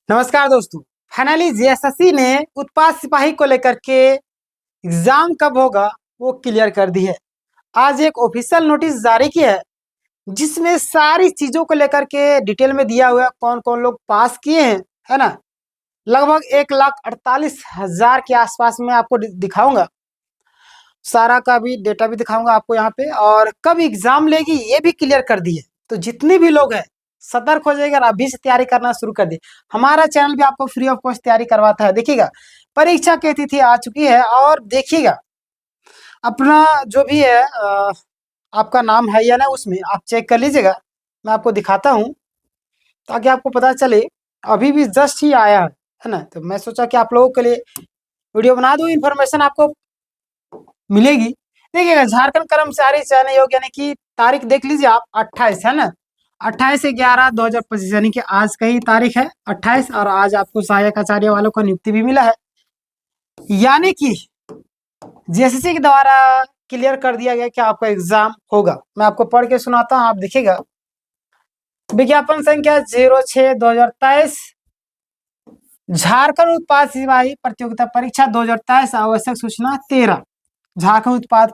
नमस्कार दोस्तों। Finally JSSC ने उत्पाद सिपाही को लेकर के एग्जाम कब होगा वो क्लियर कर दी है। आज एक ऑफिशियल नोटिस जारी किया है जिसमें सारी चीजों को लेकर के डिटेल में दिया हुआ है, कौन कौन लोग पास किए हैं, है ना। लगभग 1,48,000 के आसपास में आपको दिखाऊंगा, सारा का भी डेटा भी दिखाऊंगा आपको यहाँ पे, और कब एग्जाम लेगी ये भी क्लियर कर दी है। तो जितने भी लोग हैं सतर्क हो जाएगा और अभी से तैयारी करना शुरू कर दी। हमारा चैनल भी आपको फ्री ऑफ कॉस्ट तैयारी करवाता है। देखिएगा, परीक्षा की तिथि आ चुकी है और देखिएगा अपना जो भी है आपका नाम है या ना, उसमें आप चेक कर लीजिएगा। मैं आपको दिखाता हूँ ताकि आपको पता चले। अभी भी जस्ट ही आया है ना, तो मैं सोचा कि आप लोगों के लिए वीडियो बना दूँ, इन्फॉर्मेशन आपको मिलेगी। देखिएगा, झारखंड कर्मचारी चयन आयोग यानी कि तारीख देख लीजिए आप, 28 है ना, 28/11/2025 यानी कि आज का ही तारीख है 28। और आज आपको सहायक आचार्य वालों को नियुक्ति भी मिला है, यानी कि जेएसएससी के द्वारा क्लियर कर दिया गया कि आपका एग्जाम होगा। मैं आपको पढ़ के सुनाता हूँ, आप देखिएगा। विज्ञापन संख्या 06/2023, झारखंड उत्पाद सिपाही प्रतियोगिता परीक्षा 2023, आवश्यक सूचना 13। झारखंड उत्पाद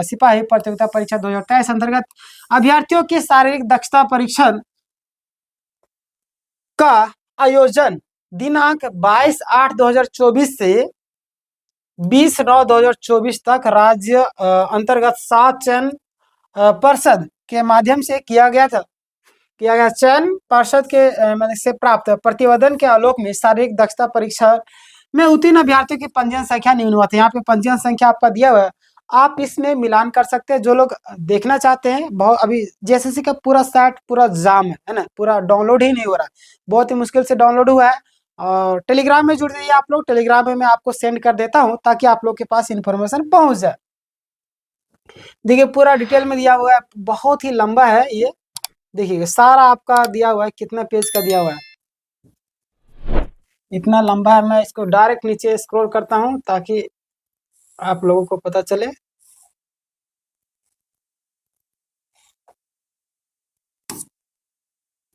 सिपाही प्रतियोगिता परीक्षा 2023 अंतर्गत अभ्यर्थियों के शारीरिक दक्षता परीक्षण का आयोजन दिनांक 22/8/2024 से 20/9/2024 तक राज्य अंतर्गत 7 चयन पर्षद के माध्यम से किया गया था। चयन पर्षद के मतलब से प्राप्त प्रतिवेदन के आलोक में शारीरिक दक्षता परीक्षा में उत्तीर्ण अभ्यर्थियों की पंजीयन संख्या निम्नवत है। यहाँ पे पंजीयन संख्या आपका दिया हुआ है, आप इसमें मिलान कर सकते हैं। जो लोग देखना चाहते हैं, बहुत अभी जेएसएससी का पूरा साइट पूरा जाम है ना, पूरा डाउनलोड ही नहीं हो रहा, बहुत ही मुश्किल से डाउनलोड हुआ है। और टेलीग्राम में जुड़ जाइए आप लोग, टेलीग्राम में मैं आपको सेंड कर देता हूँ ताकि आप लोग के पास इन्फॉर्मेशन पहुंच जाए। देखिए, पूरा डिटेल में दिया हुआ है, बहुत ही लंबा है ये। देखिए सारा आपका दिया हुआ है, कितना पेज का दिया हुआ है, इतना लंबा है। मैं इसको डायरेक्ट नीचे स्क्रॉल करता हूं ताकि आप लोगों को पता चले।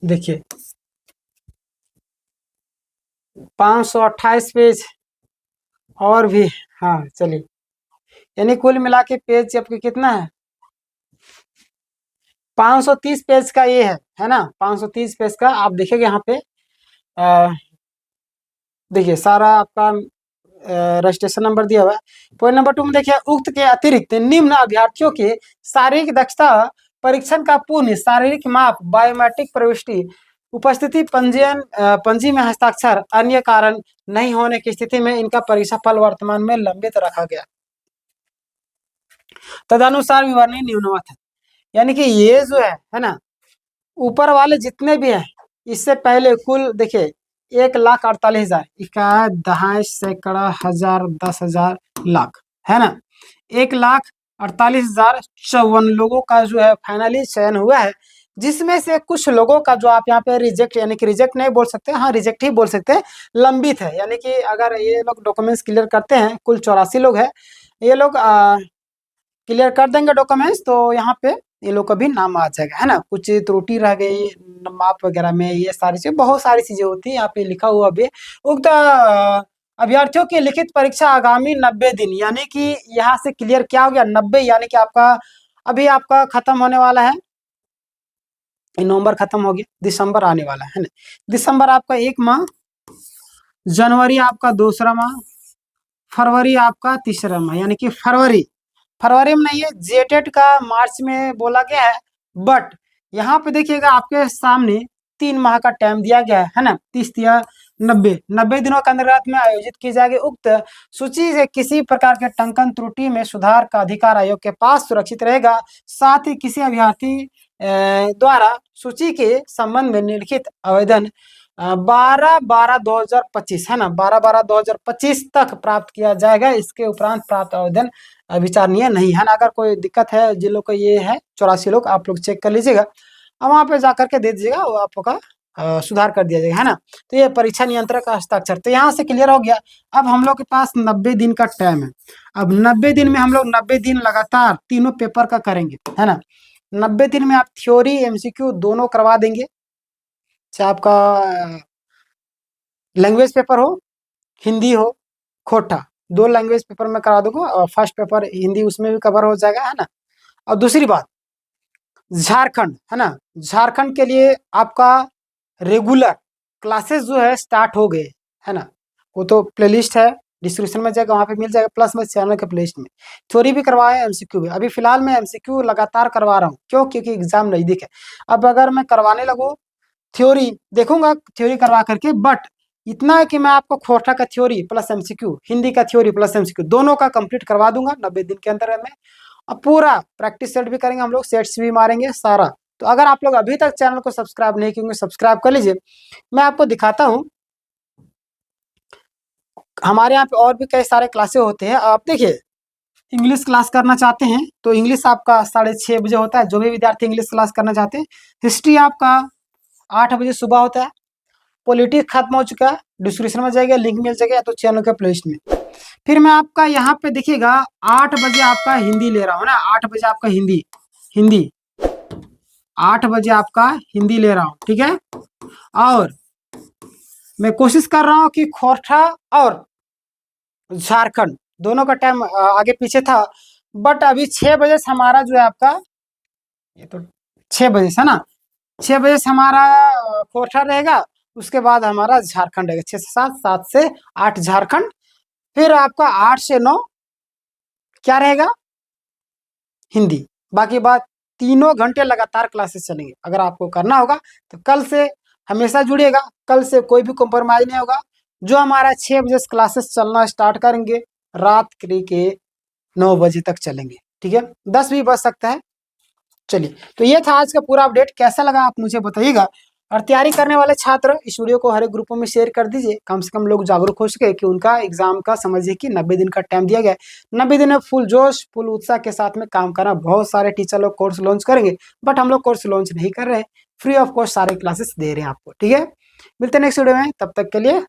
देखिए 528 पेज और भी, हाँ चलिए, यानी कुल मिला के पेज आपके कितना है, 530 पेज का ये है ना, 530 पेज का। आप देखिएगा यहाँ पे देखिए सारा आपका रजिस्ट्रेशन नंबर दिया हुआ है। पॉइंट नंबर 2 में देखिए, उक्त के अतिरिक्त निम्न अभ्यर्थियों के शारीरिक दक्षता परीक्षण का पूर्ण शारीरिक माप, बायोमेट्रिक प्रविष्टि, उपस्थिति, पंजीयन पंजी में हस्ताक्षर, अन्य कारण नहीं होने की स्थिति में इनका परीक्षा फल वर्तमान में लंबित रखा गया। तदनुसार विवरणी निम्नवत है। यानी कि ये जो है ना, ऊपर वाले जितने भी हैं, इससे पहले कुल देखिए 1,48,000, इका 10 सैकड़ा हजार 10,000 लाख, है ना, 1,48,054 लोगों का जो है फाइनली चयन हुआ है। जिसमें से कुछ लोगों का जो आप यहाँ पे रिजेक्ट, यानी कि रिजेक्ट नहीं बोल सकते, हाँ रिजेक्ट ही बोल सकते हैं, लंबित है। यानी कि अगर ये लोग डॉक्यूमेंट्स क्लियर करते हैं, कुल 84 लोग हैं, ये लोग क्लियर कर देंगे डॉक्यूमेंट्स, तो यहाँ पे ये लोग का भी नाम आ जाएगा, है ना। कुछ त्रुटि रह गई माप वगैरह में, ये सारी चीजें, बहुत सारी चीजें होती है। यहाँ पे लिखा हुआ भी, उक्त अभ्यर्थियों की लिखित परीक्षा आगामी 90 दिन, यानी कि यहाँ से क्लियर क्या हो गया 90, यानी कि आपका अभी आपका खत्म होने वाला है, नवंबर खत्म हो गया, दिसंबर आने वाला है ना। दिसंबर आपका 1 माह, जनवरी आपका 2रा माह, फरवरी आपका 3रा माह, यानी कि फरवरी में नहीं है, जेटेट का मार्च में बोला गया है। बट यहाँ पे देखिएगा आपके सामने 3 माह का टाइम दिया गया है ना, 30 या 90 दिनों के अंतर्गत में आयोजित की जाएगी। उक्त सूची से किसी प्रकार के टंकन त्रुटि में सुधार का अधिकार आयोग के पास सुरक्षित रहेगा। साथ ही किसी अभ्यर्थी द्वारा सूची के संबंध में निलिखित आवेदन 12/12/2025 है ना, 12/12/2025 तक प्राप्त किया जाएगा। इसके उपरांत प्राप्त आवेदन विचारणीय नहीं है ना। अगर कोई दिक्कत है, जिन लोग को ये है 84 लोग, आप लोग चेक कर लीजिएगा और वहाँ पे जाकर के दे दीजिएगा, वो आपका सुधार कर दिया जाएगा, है ना। तो ये परीक्षा नियंत्रक का हस्ताक्षर, तो यहाँ से क्लियर हो गया। अब हम लोग के पास 90 दिन का टाइम है। अब 90 दिन में हम लोग 90 दिन लगातार तीनों पेपर का करेंगे, है ना। 90 दिन में आप थ्योरी एमसीक्यू दोनों करवा देंगे, चाहे आपका लैंग्वेज पेपर हो, हिंदी हो, खोटा, 2 लैंग्वेज पेपर में करा दूंगा और फर्स्ट पेपर हिंदी उसमें भी कवर हो जाएगा, है ना। और दूसरी बात, झारखंड, है ना, झारखंड के लिए आपका रेगुलर क्लासेस जो है स्टार्ट हो गए, है ना। वो तो प्लेलिस्ट है, डिस्क्रिप्शन में जाएगा, वहाँ पे मिल जाएगा, प्लस मैं चैनल के प्लेलिस्ट में थ्योरी भी करवाया, एमसीक्यू भी। अभी फिलहाल मैं एमसीक्यू लगातार करवा रहा हूँ, क्यों? क्योंकि एग्जाम नजदीक है। अब अगर मैं करवाने लगूँ थ्योरी, देखूंगा थ्योरी करवा करके, बट इतना है कि मैं आपको खोटा का थ्योरी प्लस एमसीक्यू, हिंदी का थ्योरी प्लस एमसीक्यू दोनों का कंप्लीट करवा दूंगा 90 दिन के अंदर में। अब पूरा प्रैक्टिस सेट भी करेंगे हम लोग, सेट्स भी मारेंगे सारा। तो अगर आप लोग अभी तक चैनल को सब्सक्राइब नहीं किए, सब्सक्राइब कर लीजिए। मैं आपको दिखाता हूँ, हमारे यहाँ पे और भी कई सारे क्लासे होते हैं। आप देखिए, इंग्लिश क्लास करना चाहते हैं तो इंग्लिश आपका 6:30 बजे होता है, जो भी विद्यार्थी इंग्लिश क्लास करना चाहते हैं। हिस्ट्री आपका 8 बजे सुबह होता है। पॉलिटिक्स खत्म हो चुका है, डिस्क्रिप्शन में जाएगा, लिंक मिल जाएगा, या तो चैनल के प्लेलिस्ट में। फिर मैं आपका यहाँ पे देखिएगा 8 बजे आपका हिंदी ले रहा हूँ ना, 8 बजे आपका हिंदी हिंदी 8 बजे आपका हिंदी ले रहा हूँ, ठीक है। और मैं कोशिश कर रहा हूँ कि खोरठा और झारखंड दोनों का टाइम आगे पीछे था, बट अभी 6 बजे से हमारा जो है आपका, ये तो 6 बजे से ना, 6 बजे से हमारा खोरठा रहेगा, उसके बाद हमारा झारखंड रहेगा 6 से 7, 7 से 8 झारखंड, फिर आपका 8 से 9 क्या रहेगा, हिंदी। बाकी बात 3 घंटे लगातार क्लासेस चलेंगे। अगर आपको करना होगा तो कल से हमेशा जुड़िएगा, कल से कोई भी कॉम्प्रोमाइज नहीं होगा। जो हमारा 6 बजे से क्लासेस चलना स्टार्ट करेंगे, रात के 9 बजे तक चलेंगे, ठीक है, 10 भी बज सकता है। चलिए, तो ये था आज का पूरा अपडेट। कैसा लगा आप मुझे बताइएगा। और तैयारी करने वाले छात्र इस वीडियो को हर एक ग्रुपों में शेयर कर दीजिए, कम से कम लोग जागरूक हो सके कि उनका एग्जाम का समझिए कि 90 दिन का टाइम दिया गया है। 90 दिन में फुल जोश फुल उत्साह के साथ में काम करना। बहुत सारे टीचर लोग कोर्स लॉन्च करेंगे, बट हम लोग कोर्स लॉन्च नहीं कर रहे हैं, फ्री ऑफ कॉस्ट सारे क्लासेस दे रहे हैं आपको, ठीक है। मिलते हैं नेक्स्ट वीडियो में, तब तक के लिए